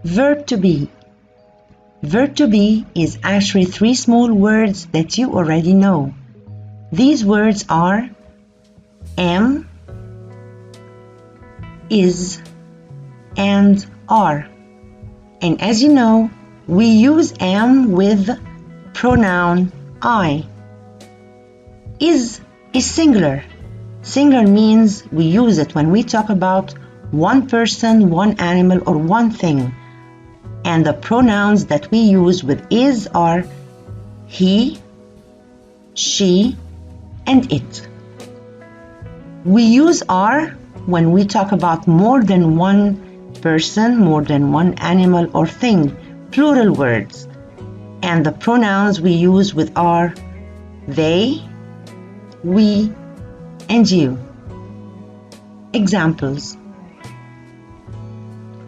Verb to be. Verb to be is actually three small words that you already know. These words are am, is, and are. And as you know, we use am with pronoun I. Is singular. Singular means we use it when we talk about one person, one animal, or one thing. And the pronouns that we use with is are he, she, and it. We use are when we talk about more than one person, more than one animal or thing, plural words. And the pronouns we use with are they, we, and you. Examples.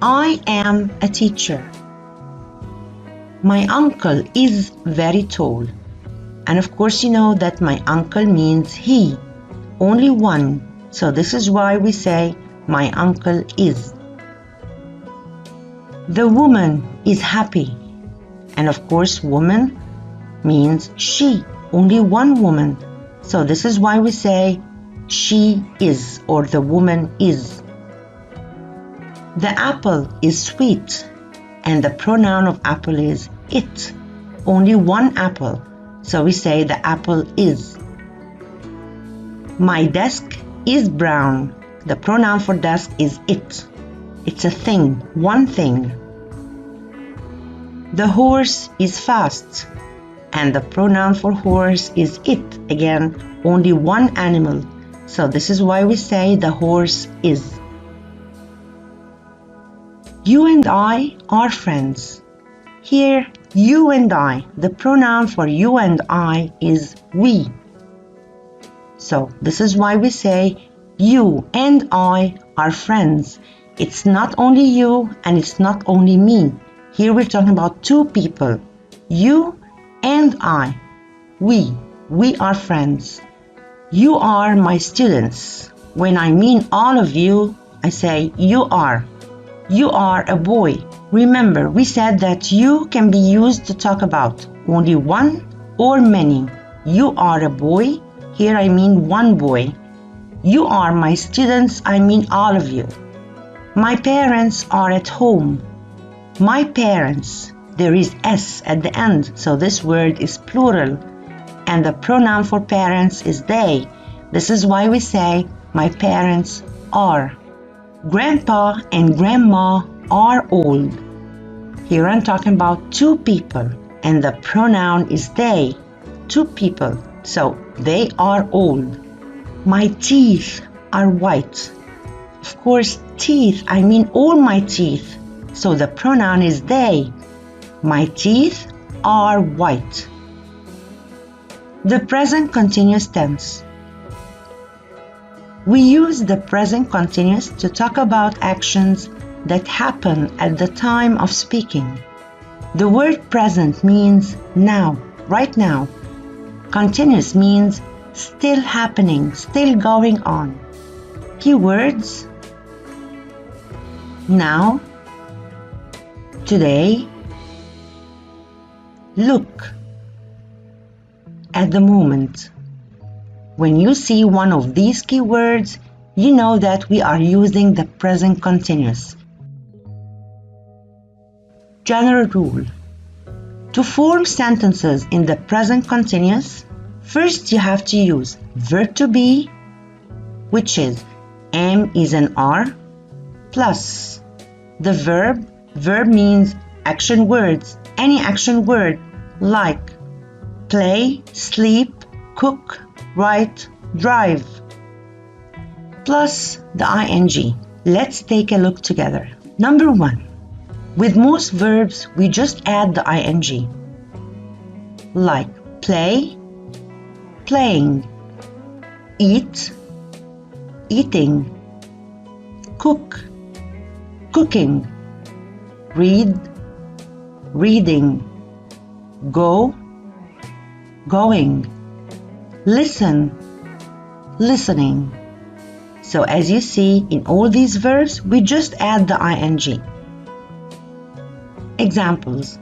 I am a teacher. My uncle is very tall. And of course you know that my uncle means he, only one. So this is why we say my uncle is. The woman is happy. And of course woman means she, only one woman. So this is why we say she is or the woman is. The apple is sweet. And the pronoun of apple is it. Only one apple. So we say the apple is. My desk is brown. The pronoun for desk is it. It's a thing, one thing. The horse is fast. And the pronoun for horse is it. Again, only one animal. So this is why we say the horse is. You and I are friends. Here, you and I, the pronoun for you and I is we. So this is why we say you and I are friends. It's not only you and it's not only me. Here we're talking about two people. You and I. We are friends. You are my students. When I mean all of you, I say you are. You are a boy. Remember, we said that you can be used to talk about only one or many. You are a boy. Here I mean one boy. You are my students. I mean all of you. My parents are at home. My parents. There is S at the end, so this word is plural. And the pronoun for parents is they. This is why we say my parents are. Grandpa and grandma are old. Here I'm talking about two people and the pronoun is they, two people, so they are old. My teeth are white. Of course, teeth, I mean all my teeth, so the pronoun is they. My teeth are white. The present continuous tense. We use the present continuous to talk about actions that happen at the time of speaking. The word present means now, right now. Continuous means still happening, still going on. Keywords: now, today, look, at the moment. When you see one of these keywords, you know that we are using the present continuous. General rule. To form sentences in the present continuous, first you have to use verb to be, which is am, is, and are, plus the verb. Verb means action words, any action word like play, sleep, cook, write, drive, plus the ing. Let's take a look together. Number 1. With most verbs, we just add the ing. Like play, playing, eat, eating, cook, cooking, read, reading, go, going, listen, listening. So as you see, in all these verbs, we just add the ing. Examples.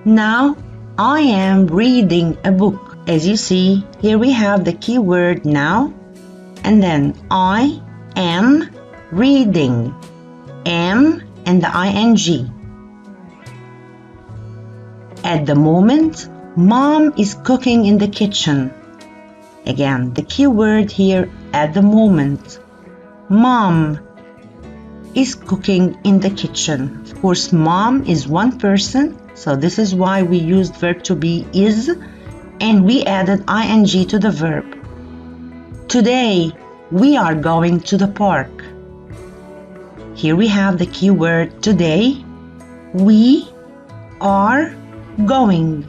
Now I am reading a book. As you see, here we have the keyword now, and then I am reading. Am and the ing. At the moment, Mom is cooking in the kitchen. Again, the keyword here, at the moment. Mom is cooking in the kitchen. Of course, mom is one person, so this is why we used verb to be is, and we added ing to the verb. Today, we are going to the park. Here we have the keyword today. We are going.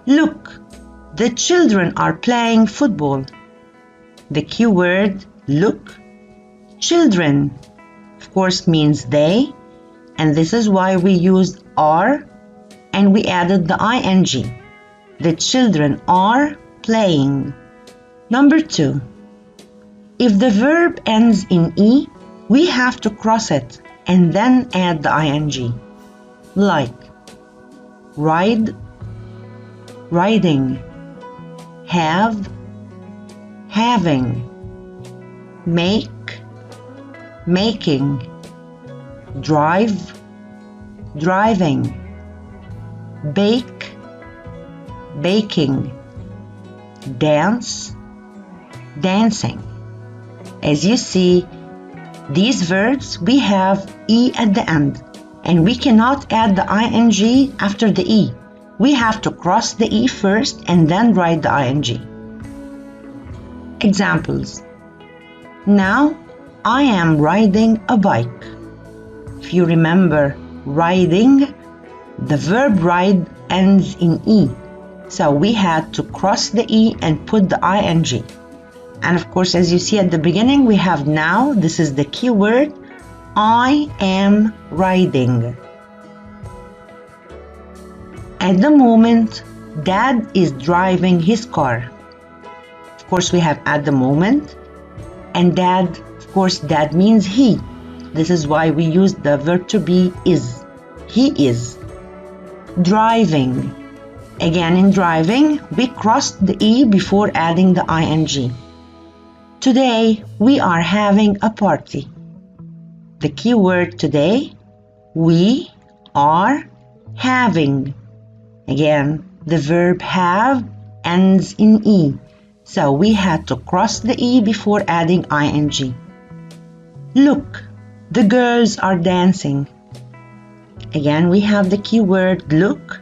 Look, the children are playing football. The keyword look, children, of course, means they, and this is why we used are and we added the ing. The children are playing. Number 2. If the verb ends in E, we have to cross it and then add the ing. Like ride, riding, have, having, make, making, drive, driving, bake, baking, dance, dancing. As you see, these verbs we have E at the end, and we cannot add the ing after the E. We have to cross the E first and then write the ing. Examples. Now I am riding a bike. If you remember, riding, the verb ride ends in E. So we had to cross the E and put the ing. And of course, as you see at the beginning, we have now. This is the key word. I am riding. At the moment, Dad is driving his car. Of course, we have at the moment. And Dad, of course, Dad means he. This is why we use the verb to be is. He is. Driving. Again, in driving, we crossed the E before adding the ing. Today, we are having a party. The key word today, we are having. Again, the verb have ends in E. So we had to cross the E before adding ing. Look, the girls are dancing. Again, we have the key word look.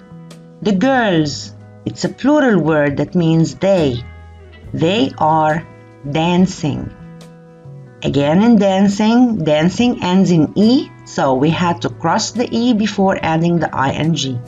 The girls, it's a plural word that means they. They are dancing. Again, in dancing, dancing ends in E, so we had to cross the E before adding the ing.